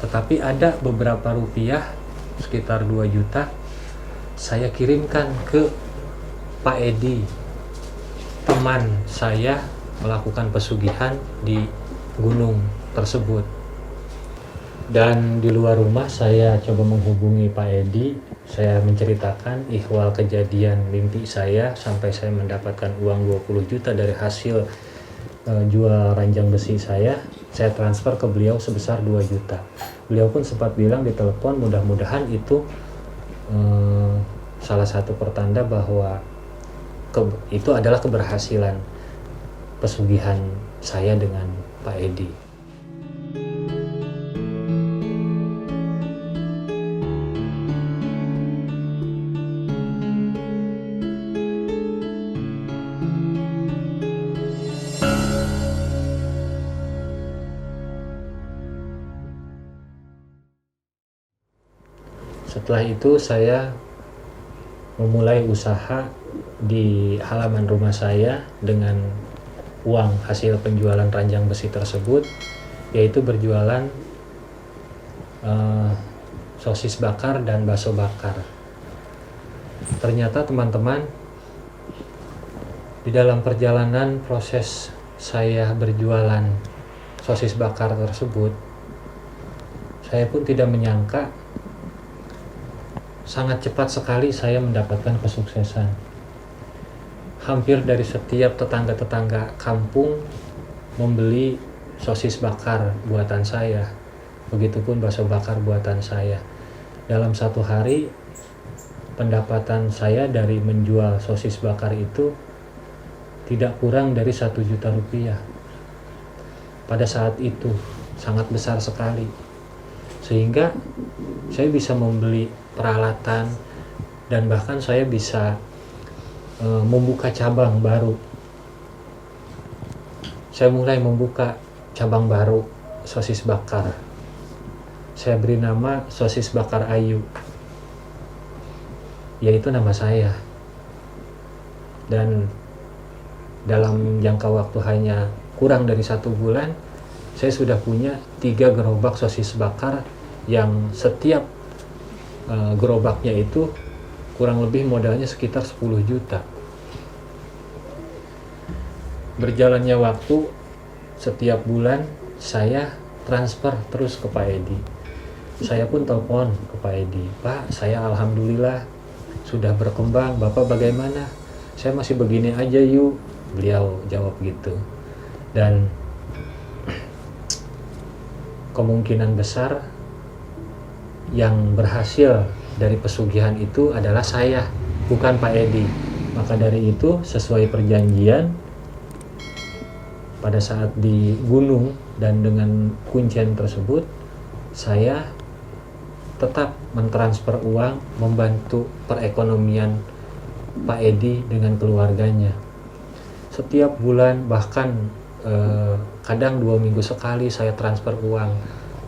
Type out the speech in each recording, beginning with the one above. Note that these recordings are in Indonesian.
Tetapi ada beberapa rupiah sekitar 2 juta saya kirimkan ke Pak Edi, teman saya melakukan pesugihan di gunung tersebut. Dan di luar rumah saya coba menghubungi Pak Edi, saya menceritakan ihwal kejadian mimpi saya sampai saya mendapatkan uang 20 juta dari hasil jual ranjang besi saya transfer ke beliau sebesar 2 juta. Beliau pun sempat bilang di telepon mudah-mudahan itu salah satu pertanda bahwa itu adalah keberhasilan pesugihan saya dengan Pak Edi. Setelah itu saya memulai usaha di halaman rumah saya dengan uang hasil penjualan ranjang besi tersebut, yaitu berjualan sosis bakar dan bakso bakar. Ternyata teman-teman, di dalam perjalanan proses saya berjualan sosis bakar tersebut, saya pun tidak menyangka sangat cepat sekali saya mendapatkan kesuksesan. Hampir dari setiap tetangga-tetangga kampung membeli sosis bakar buatan saya. Begitupun bakso bakar buatan saya. Dalam satu hari, pendapatan saya dari menjual sosis bakar itu tidak kurang dari 1 juta rupiah. Pada saat itu sangat besar sekali. Sehingga saya bisa membeli peralatan dan bahkan saya bisa membuka cabang baru. Saya mulai membuka cabang baru sosis bakar. Saya beri nama sosis bakar Ayu, yaitu nama saya. Dan dalam jangka waktu hanya kurang dari 1 bulan, saya sudah punya 3 gerobak sosis bakar yang setiap gerobaknya itu kurang lebih modalnya sekitar 10 juta. Berjalannya waktu, setiap bulan saya transfer terus ke Pak Edi. Saya pun telepon ke Pak Edi, Pak, saya alhamdulillah sudah berkembang, Bapak bagaimana? Saya masih begini aja yuk, beliau jawab gitu. Dan kemungkinan besar yang berhasil dari pesugihan itu adalah saya, bukan Pak Edi. Maka dari itu, sesuai perjanjian, pada saat di gunung dan dengan kuncen tersebut, saya tetap mentransfer uang membantu perekonomian Pak Edi dengan keluarganya. Setiap bulan, bahkan kadang 2 minggu sekali saya transfer uang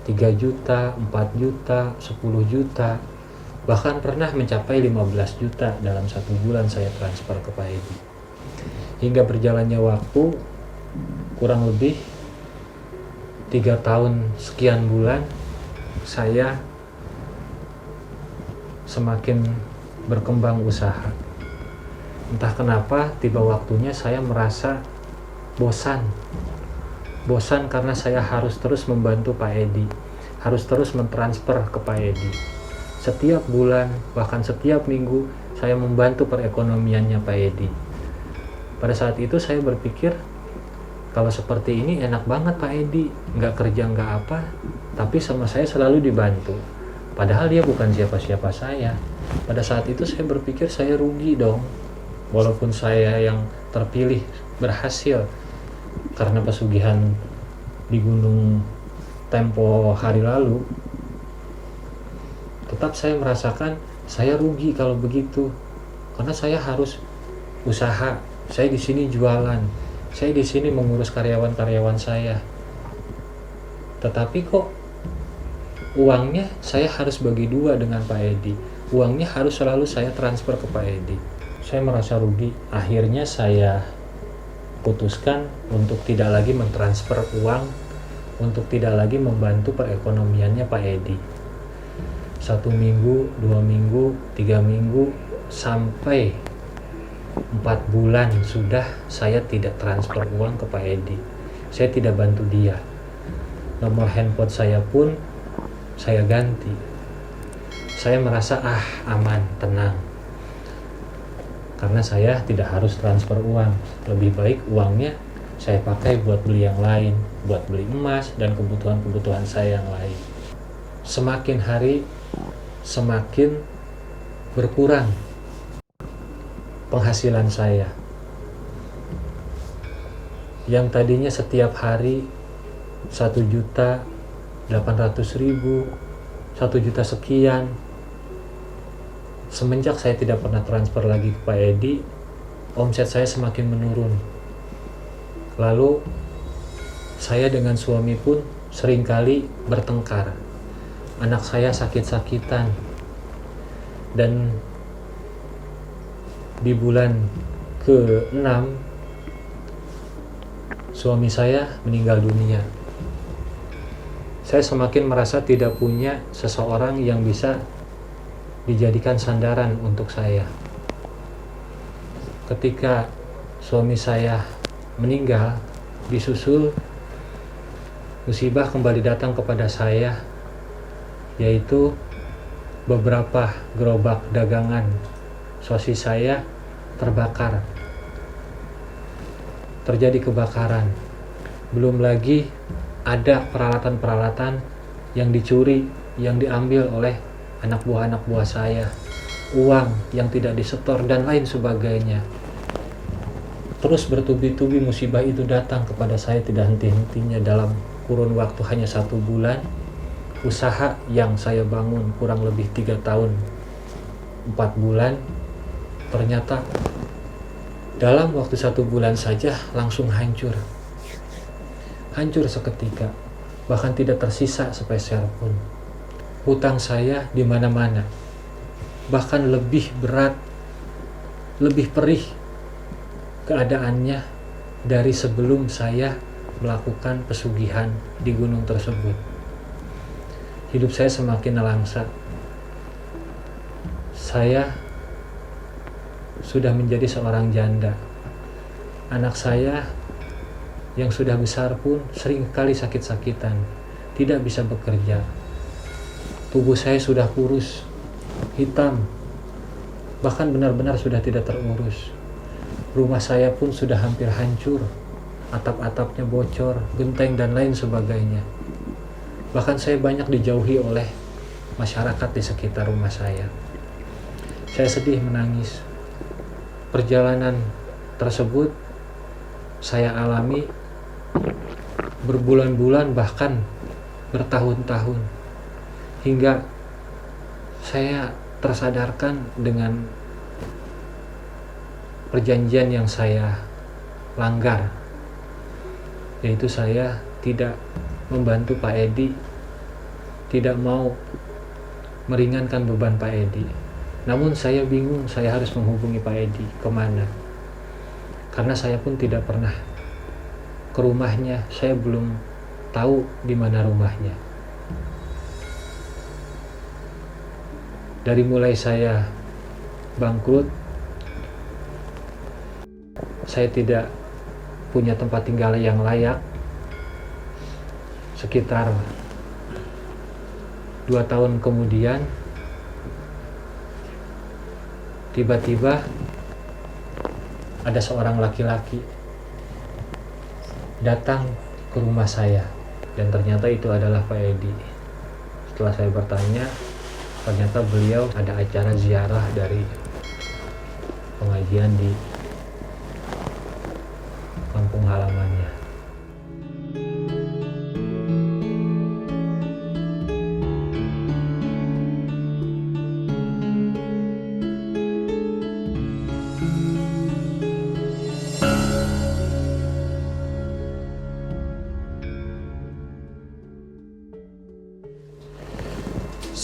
3 juta, 4 juta, 10 juta, bahkan pernah mencapai 15 juta dalam 1 bulan saya transfer ke Pak Edi. Hingga berjalannya waktu, kurang lebih 3 tahun sekian bulan, saya semakin berkembang usaha. Entah kenapa, tiba waktunya saya merasa bosan karena saya harus terus membantu Pak Edi, harus terus mentransfer ke Pak Edi. Setiap bulan, bahkan setiap minggu, saya membantu perekonomiannya Pak Edi. Pada saat itu saya berpikir, kalau seperti ini enak banget Pak Edi, nggak kerja nggak apa, tapi sama saya selalu dibantu. Padahal dia bukan siapa-siapa saya. Pada saat itu saya berpikir saya rugi dong, walaupun saya yang terpilih berhasil karena pesugihan di gunung tempo hari lalu, tetap saya merasakan saya rugi kalau begitu, karena saya harus usaha, saya di sini jualan, saya di sini mengurus karyawan-karyawan saya, tetapi kok uangnya saya harus bagi 2 dengan Pak Edi, uangnya harus selalu saya transfer ke Pak Edi. Saya merasa rugi. Akhirnya saya putuskan untuk tidak lagi mentransfer uang untuk tidak lagi membantu perekonomiannya Pak Edi. 1 minggu, 2 minggu, 3 minggu, sampai 4 bulan sudah saya tidak transfer uang ke Pak Edi. Saya tidak bantu dia. Nomor handphone saya pun saya ganti. Saya merasa aman, tenang. Karena saya tidak harus transfer uang. Lebih baik uangnya saya pakai buat beli yang lain, buat beli emas dan kebutuhan-kebutuhan saya yang lain. Semakin hari semakin berkurang penghasilan saya. Yang tadinya setiap hari 1.800.000, 1 juta sekian. Semenjak saya tidak pernah transfer lagi ke Pak Edi, omset saya semakin menurun. Lalu saya dengan suami pun seringkali bertengkar. Anak saya sakit-sakitan. Dan di bulan ke-6 suami saya meninggal dunia. Saya semakin merasa tidak punya seseorang yang bisa dijadikan sandaran untuk saya. Ketika suami saya meninggal, disusul musibah kembali datang kepada saya, yaitu beberapa gerobak dagangan sosis saya terbakar. Terjadi kebakaran. Belum lagi ada peralatan-peralatan yang dicuri, yang diambil oleh anak buah saya, uang yang tidak disetor dan lain sebagainya. Terus bertubi-tubi musibah itu datang kepada saya tidak henti-hentinya. Dalam kurun waktu hanya 1 bulan, usaha yang saya bangun kurang lebih 3 tahun 4 bulan, ternyata dalam waktu 1 bulan saja langsung hancur seketika, bahkan tidak tersisa sepeser pun. Hutang saya di mana-mana, bahkan lebih berat, lebih perih keadaannya dari sebelum saya melakukan pesugihan di gunung tersebut. Hidup saya semakin nelangsa. Saya sudah menjadi seorang janda. Anak saya yang sudah besar pun seringkali sakit-sakitan, tidak bisa bekerja. Tubuh saya sudah kurus, hitam, bahkan benar-benar sudah tidak terurus. Rumah saya pun sudah hampir hancur, atap-atapnya bocor, genteng dan lain sebagainya. Bahkan saya banyak dijauhi oleh masyarakat di sekitar rumah saya. Saya sedih menangis. Perjalanan tersebut saya alami berbulan-bulan, bahkan bertahun-tahun, hingga saya tersadarkan dengan perjanjian yang saya langgar, yaitu saya tidak membantu Pak Edi, tidak mau meringankan beban Pak Edi. Namun saya bingung, saya harus menghubungi Pak Edi kemana, karena saya pun tidak pernah ke rumahnya. Saya belum tahu di mana rumahnya. Dari mulai saya bangkrut, saya tidak punya tempat tinggal yang layak. Sekitar 2 tahun kemudian, tiba-tiba ada seorang laki-laki datang ke rumah saya, dan ternyata itu adalah Pak Edi. Setelah saya bertanya, ternyata beliau ada acara ziarah dari pengajian di kampung halamannya.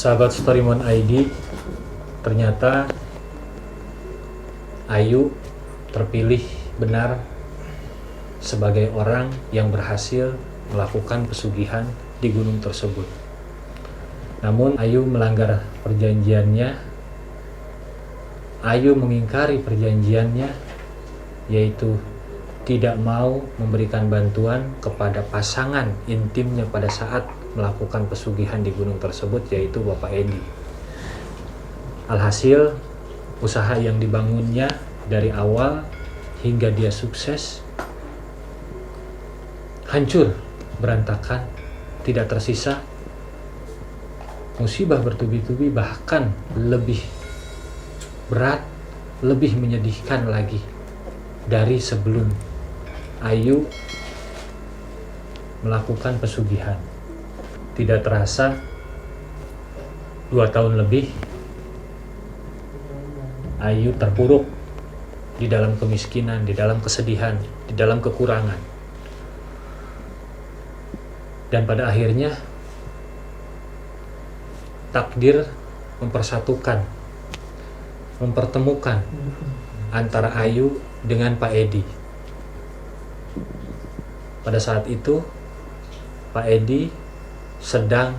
Sahabat Storymon ID, ternyata Ayu terpilih benar sebagai orang yang berhasil melakukan pesugihan di gunung tersebut. Namun Ayu melanggar perjanjiannya. Ayu mengingkari perjanjiannya, yaitu tidak mau memberikan bantuan kepada pasangan intimnya pada saat melakukan pesugihan di gunung tersebut, yaitu Bapak Edi. Alhasil, usaha yang dibangunnya dari awal hingga dia sukses hancur, berantakan, tidak tersisa. Musibah bertubi-tubi, bahkan lebih berat, lebih menyedihkan lagi dari sebelum Ayu melakukan pesugihan. Tidak terasa 2 tahun lebih Ayu terpuruk di dalam kemiskinan, di dalam kesedihan, di dalam kekurangan. Dan pada akhirnya takdir mempersatukan, mempertemukan antara Ayu dengan Pak Edi. Pada saat itu Pak Edi sedang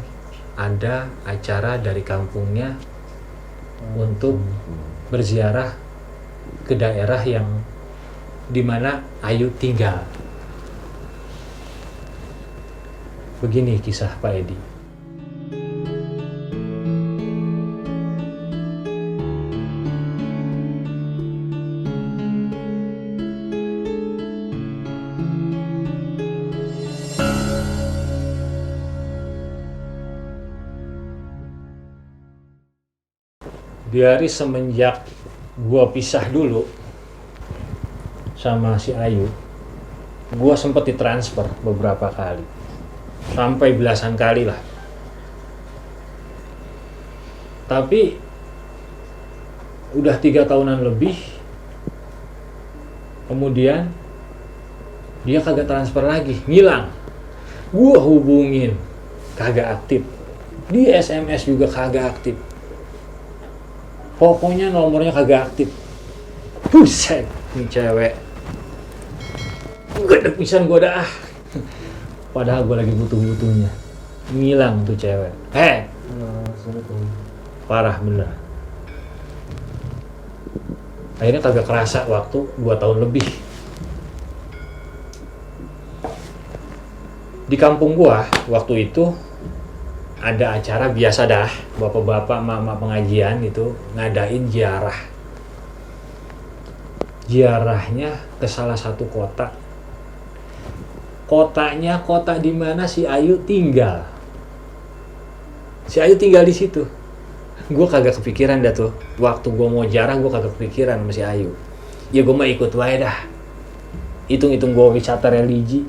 ada acara dari kampungnya untuk berziarah ke daerah yang dimana Ayu tinggal. Begini kisah Pak Edi. Di hari semenjak gua pisah dulu sama si Ayu, gua sempet ditransfer beberapa kali, sampai belasan kali lah. Tapi udah 3 tahunan lebih, kemudian dia kagak transfer lagi, ngilang. Gua hubungin, kagak aktif. Di SMS juga kagak aktif. Pokoknya nomornya kagak aktif. Buset, nih cewek. Gak ada pisan gua dah. Padahal gue lagi butuh-butuhnya. Ngilang tuh cewek. Parah bener. Akhirnya kagak kerasa waktu 2 tahun lebih. Di kampung gua waktu itu ada acara biasa dah, bapak-bapak, mama pengajian itu ngadain ziarah. Ziarahnya ke salah satu kota. Kotanya kota di mana si Ayu tinggal. Si Ayu tinggal di situ. Gue kagak kepikiran dah tuh. Waktu gue mau ziarah gue kagak kepikiran sama si Ayu. Ya gue mah ikut wae dah. Hitung-hitung gue wisata religi.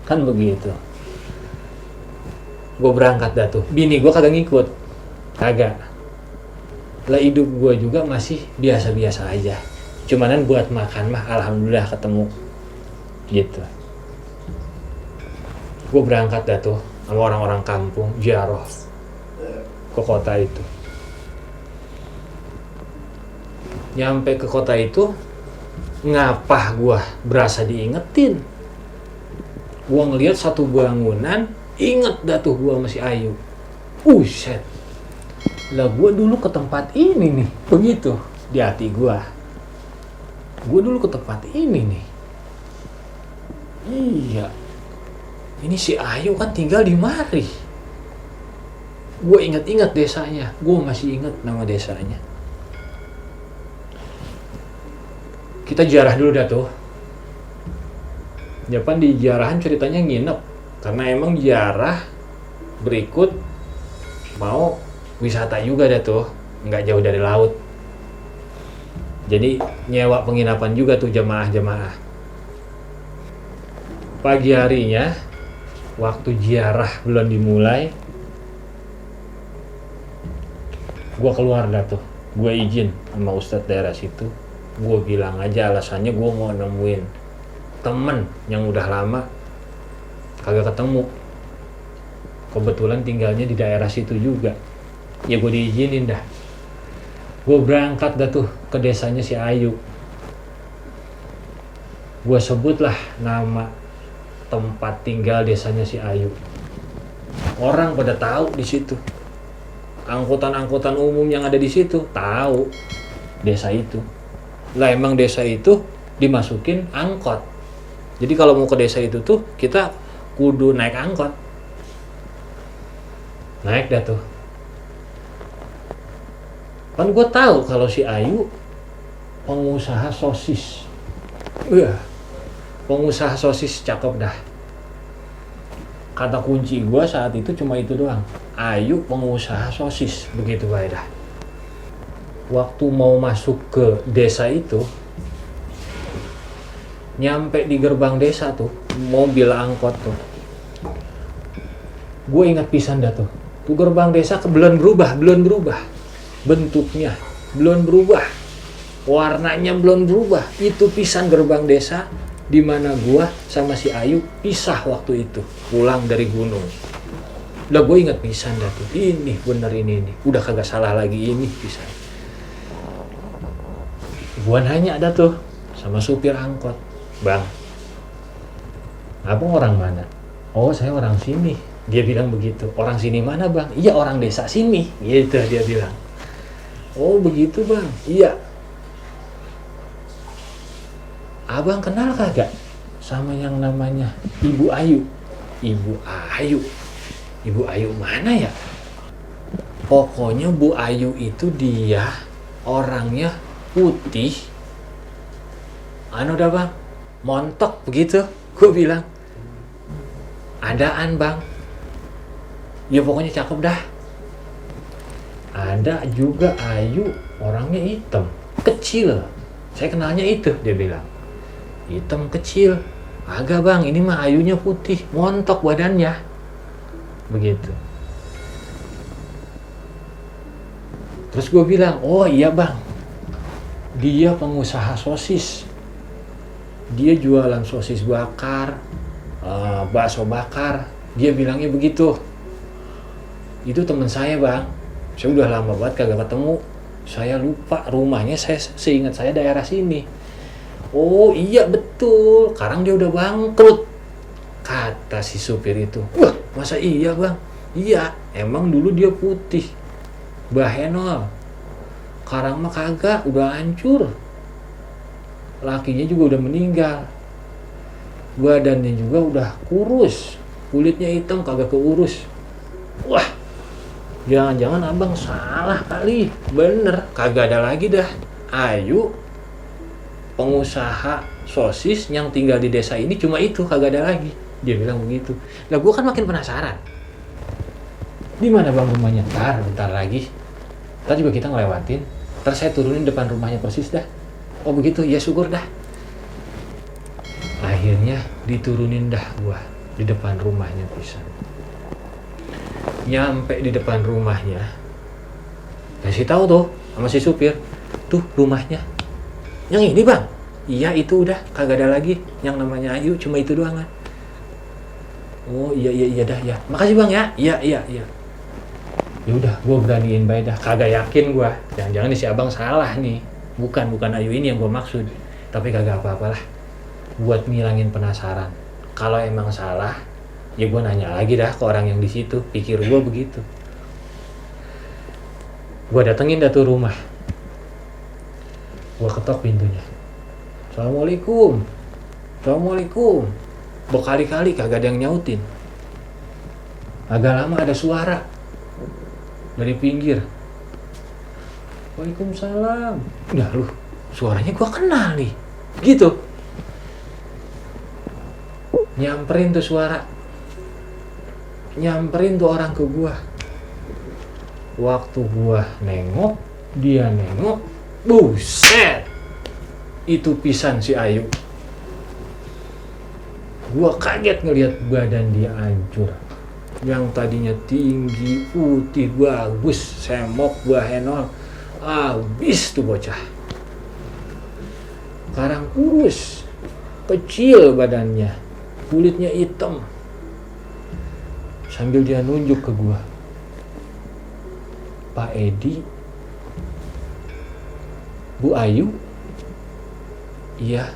Kan begitu. Gue berangkat dah tuh. Bini gue kagak ngikut. Kagak. Lah hidup gue juga masih biasa-biasa aja. Cumanan buat makan mah alhamdulillah ketemu. Gitu. Gue berangkat dah tuh sama orang-orang kampung ziarah ke kota itu. Nyampe ke kota itu, ngapah gue berasa diingetin. Gue ngeliat satu bangunan, inget dah tuh gue sama si Ayu. Buset. Lah gue dulu ke tempat ini nih. Begitu di hati gue. Gue dulu ke tempat ini nih. Iya. Ini si Ayu kan tinggal di mari. Gue inget-inget desanya. Gue masih inget nama desanya. Kita ziarah dulu dah tuh. Japan di ziarahan ceritanya nginep. Karena emang ziarah berikut mau wisata juga dah tuh. Nggak jauh dari laut. Jadi nyewa penginapan juga tuh jamaah-jamaah. Pagi harinya, waktu ziarah belum dimulai, gue keluar dah tuh. Gue izin sama ustadz daerah situ. Gue bilang aja alasannya gue mau nemuin temen yang udah lama kagak ketemu. Kebetulan tinggalnya di daerah situ juga. Ya gue diizinin dah. Gue berangkat dah tuh ke desanya si Ayu. Gue sebutlah nama tempat tinggal desanya si Ayu. Orang pada tahu di situ. Angkutan-angkutan umum yang ada di situ tahu desa itu. Lah emang desa itu dimasukin angkot. Jadi kalau mau ke desa itu tuh kita kudu naik angkot. Naik dah tuh. Kan gue tahu kalau si Ayu pengusaha sosis. Pengusaha sosis cakep dah. Kata kunci gue saat itu cuma itu doang. Ayu pengusaha sosis, begitu baik dah. Waktu mau masuk ke desa itu, nyampe di gerbang desa tuh, mobil angkot tuh. Gue ingat pisan dah tuh. Tuh gerbang desa belum berubah. Bentuknya belum berubah. Warnanya belum berubah. Itu pisan gerbang desa di mana gua sama si Ayu pisah waktu itu pulang dari gunung. Udah gue ingat pisan dah tuh. Ini bener ini. Udah kagak salah lagi ini pisan. Gua nanya dah tuh sama supir angkot. Bang, abang orang mana? Oh, saya orang sini. Dia bilang begitu. Orang sini mana bang? Iya, orang desa sini. Gitu dia bilang. Oh begitu bang? Iya. Abang kenal kagak sama yang namanya Ibu Ayu? Ibu Ayu mana ya? Pokoknya Bu Ayu itu dia orangnya putih. Anu dah bang, montok begitu. Gue bilang, adaan bang. Ya pokoknya cakep dah. Ada juga Ayu, orangnya hitam, kecil. Saya kenalnya itu, dia bilang. Hitam kecil. Agak bang, ini mah Ayunya putih, montok badannya. Begitu. Terus gue bilang, oh iya bang, dia pengusaha sosis. Dia jualan sosis bakar, bakso bakar. Dia bilangnya begitu. Itu teman saya bang. Saya udah lama banget kagak ketemu. Saya lupa rumahnya, seingat saya daerah sini. Oh iya betul, sekarang dia udah bangkrut. Kata si supir itu. Wah masa iya bang? Iya, emang dulu dia putih, bahenol. Sekarang mah kagak, udah hancur. Lakinya juga udah meninggal. Badannya juga udah kurus. Kulitnya hitam, kagak keurus. Wah, jangan-jangan abang salah kali. Bener, kagak ada lagi dah Ayu pengusaha sosis yang tinggal di desa ini, cuma itu, kagak ada lagi. Dia bilang begitu. Lah gue kan makin penasaran. Di mana bang rumahnya? Bentar lagi. Ntar juga kita ngelewatin. Ntar saya turunin depan rumahnya persis dah. Oh begitu, ya syukur dah. Akhirnya diturunin dah gua di depan rumahnya pisan. Nyampe di depan rumahnya, kasih tahu tuh sama si supir, tuh rumahnya. Yang ini bang? Iya itu udah, kagak ada lagi yang namanya Ayu, cuma itu doang kan. Oh iya dah ya. Makasih bang ya. Iya. Ya udah, gua beraniin baik dah. Kagak yakin gua. Jangan-jangan nih si abang salah nih. Bukan Ayu ini yang gua maksud. Tapi kagak apa-apalah. Buat ngilangin penasaran. Kalau emang salah, ya gua nanya lagi dah ke orang yang di situ. Pikir gua begitu. Gua datengin dah tuh rumah. Gua ketok pintunya. Assalamualaikum. Berkali-kali kagak ada yang nyautin. Agak lama ada suara dari pinggir. Waalaikumsalam. Udah lu, suaranya gua kenal nih. Gitu. Nyamperin tuh suara. Nyamperin tuh orang ke gua. Waktu gua nengok, dia nengok. Buset. Itu pisan si Ayu. Gua kaget ngelihat badan dia hancur. Yang tadinya tinggi, putih, bagus, semok, bahenol. Habis tuh bocah. Sekarang kurus, kecil badannya, kulitnya hitam. Sambil dia nunjuk ke gua. Pak Edi, Bu Ayu, iya,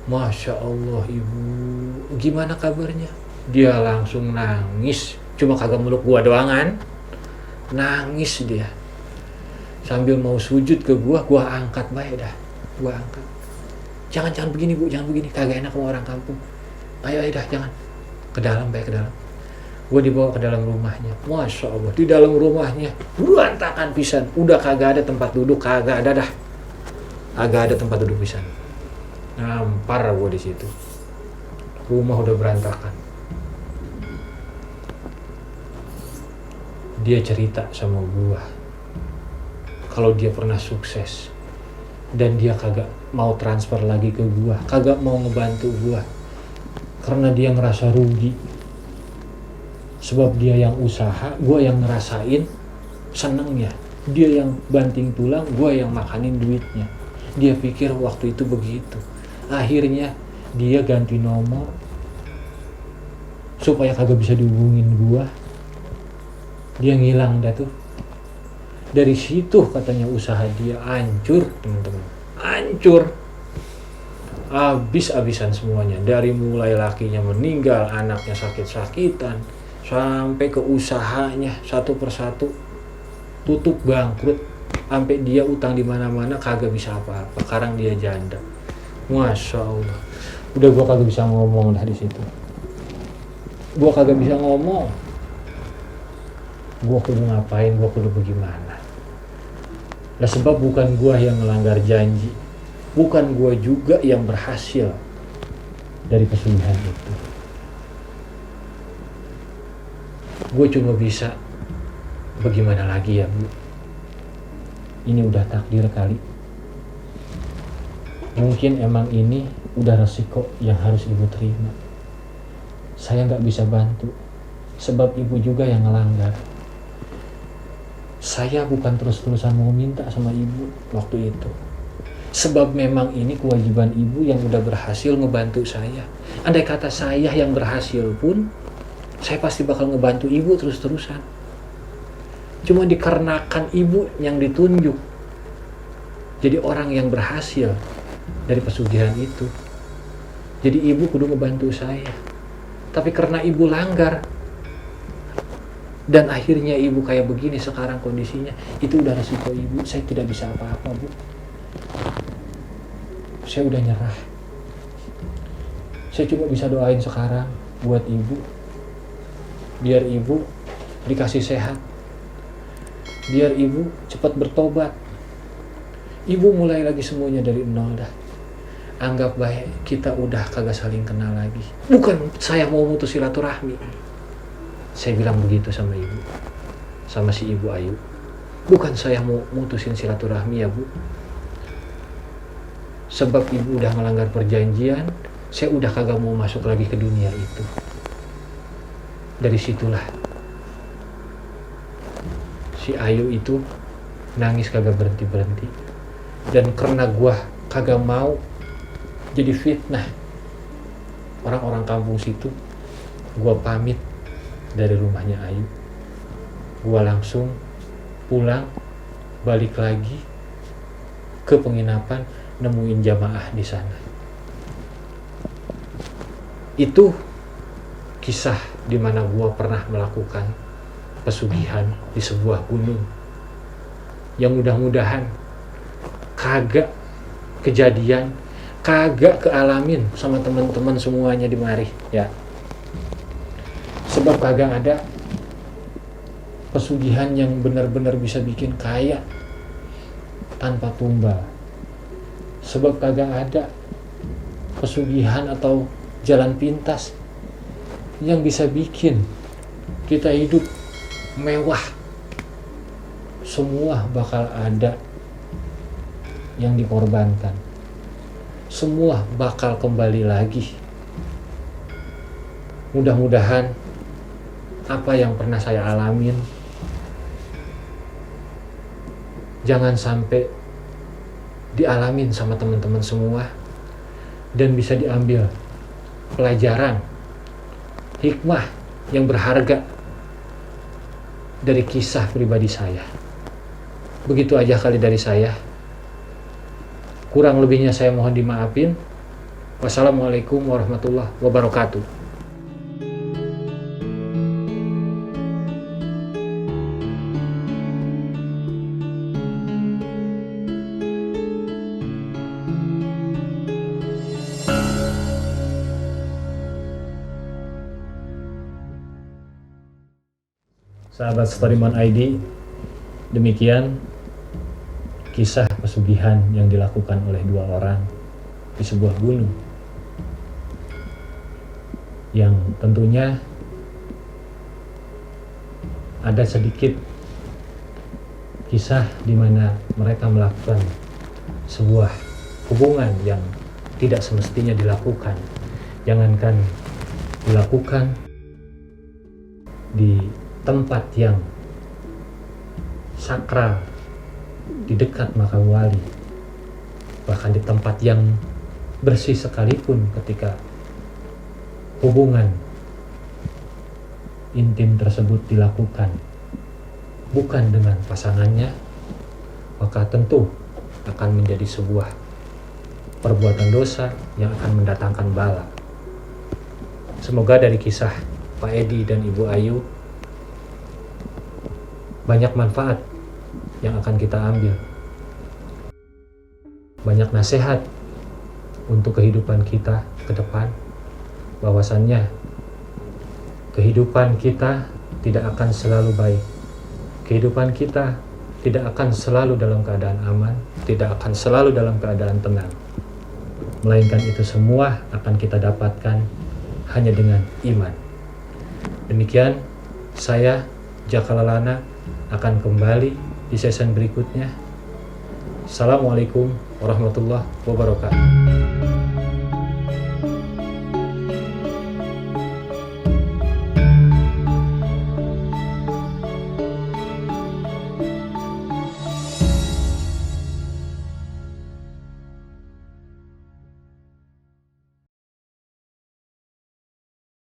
Masya Allah ibu, gimana kabarnya? Dia langsung nangis, cuma kagak meluk gua doangan, nangis dia. Sambil mau sujud ke gua angkat baik dah, gua angkat. Jangan begini bu, jangan begini, kagak enak sama orang kampung. Ayo dah, jangan. Ke dalam baik, ke dalam. Gua dibawa ke dalam rumahnya, Masya Allah, di dalam rumahnya berantakan pisan, udah kagak ada tempat duduk, kagak ada dah, kagak ada tempat duduk pisan. Nampar gue di situ. Rumah udah berantakan. Dia cerita sama gue kalau dia pernah sukses dan dia kagak mau transfer lagi ke gue, kagak mau ngebantu gue karena dia ngerasa rugi. Sebab dia yang usaha, gue yang ngerasain senengnya. Dia yang banting tulang, gue yang makanin duitnya. Dia pikir waktu itu begitu. Akhirnya dia ganti nomor supaya kagak bisa dihubungin gua. Dia ngilang dah tuh. Dari situ katanya usaha dia hancur, teman-teman. Hancur. Habis-habisan semuanya. Dari mulai lakinya meninggal, anaknya sakit-sakitan, sampai ke usahanya satu persatu tutup, bangkrut. Sampai dia utang di mana-mana kagak bisa apa-apa. Sekarang dia janda. Masya Allah, udah gua kagak bisa ngomong dah di situ. Gua kagak bisa ngomong. Gua kudu ngapain, gua kudu bagaimana. Nah sebab bukan gua yang melanggar janji, bukan gua juga yang berhasil dari pesugihan itu. Gua cuma bisa bagaimana lagi ya bu. Ini udah takdir kali. Mungkin emang ini udah resiko yang harus ibu terima. Saya nggak bisa bantu, sebab ibu juga yang ngelanggar. Saya bukan terus-terusan mau minta sama ibu waktu itu. Sebab memang ini kewajiban ibu yang udah berhasil ngebantu saya. Andai kata saya yang berhasil pun, saya pasti bakal ngebantu ibu terus-terusan. Cuma dikarenakan ibu yang ditunjuk jadi orang yang berhasil dari pesugihan itu, jadi ibu kudu ngebantu saya. Tapi karena ibu langgar dan akhirnya ibu kayak begini sekarang kondisinya, itu udah resiko ibu. Saya tidak bisa apa-apa bu. Saya udah nyerah. Saya cuma bisa doain sekarang buat ibu, biar ibu dikasih sehat, biar ibu cepat bertobat. Ibu mulai lagi semuanya dari nol dah. Anggap baik kita udah kagak saling kenal lagi. Bukan saya mau mutus silaturahmi. Saya bilang begitu sama ibu, sama si ibu Ayu. Bukan saya mau mutusin silaturahmi ya bu. Sebab ibu udah melanggar perjanjian, saya udah kagak mau masuk lagi ke dunia itu. Dari situlah si Ayu itu nangis kagak berhenti-berhenti. Dan karena gua kagak mau jadi fitnah orang-orang kampung situ, gua pamit dari rumahnya Ayu. Gua langsung pulang, balik lagi ke penginapan, nemuin jamaah di sana. Itu kisah di mana gua pernah melakukan pesugihan di sebuah gunung yang mudah-mudahan kagak kejadian, kagak kealamin sama teman-teman semuanya di mari ya. Sebab kagak ada pesugihan yang benar-benar bisa bikin kaya tanpa tumbal. Sebab kagak ada pesugihan atau jalan pintas yang bisa bikin kita hidup mewah. Semua bakal ada yang dikorbankan. Semua bakal kembali lagi. Mudah-mudahan apa yang pernah saya alamin jangan sampai dialamin sama teman-teman semua, dan bisa diambil pelajaran, hikmah yang berharga dari kisah pribadi saya. Begitu aja kali dari saya. Kurang lebihnya saya mohon dimaafin. Wassalamualaikum warahmatullahi wabarakatuh. Sahabat Storyman ID, demikian kisah pesugihan yang dilakukan oleh dua orang di sebuah gunung, yang tentunya ada sedikit kisah di mana mereka melakukan sebuah hubungan yang tidak semestinya dilakukan. Jangankan dilakukan di tempat yang sakral, di dekat makam wali, bahkan di tempat yang bersih sekalipun, ketika hubungan intim tersebut dilakukan bukan dengan pasangannya, maka tentu akan menjadi sebuah perbuatan dosa yang akan mendatangkan bala. Semoga dari kisah Pak Edi dan Ibu Ayu banyak manfaat yang akan kita ambil, banyak nasihat untuk kehidupan kita ke depan, bahwasannya kehidupan kita tidak akan selalu baik, kehidupan kita tidak akan selalu dalam keadaan aman, tidak akan selalu dalam keadaan tenang, melainkan itu semua akan kita dapatkan hanya dengan iman. Demikian, saya Jaka Lalana akan kembali di season berikutnya. Assalamualaikum warahmatullahi wabarakatuh.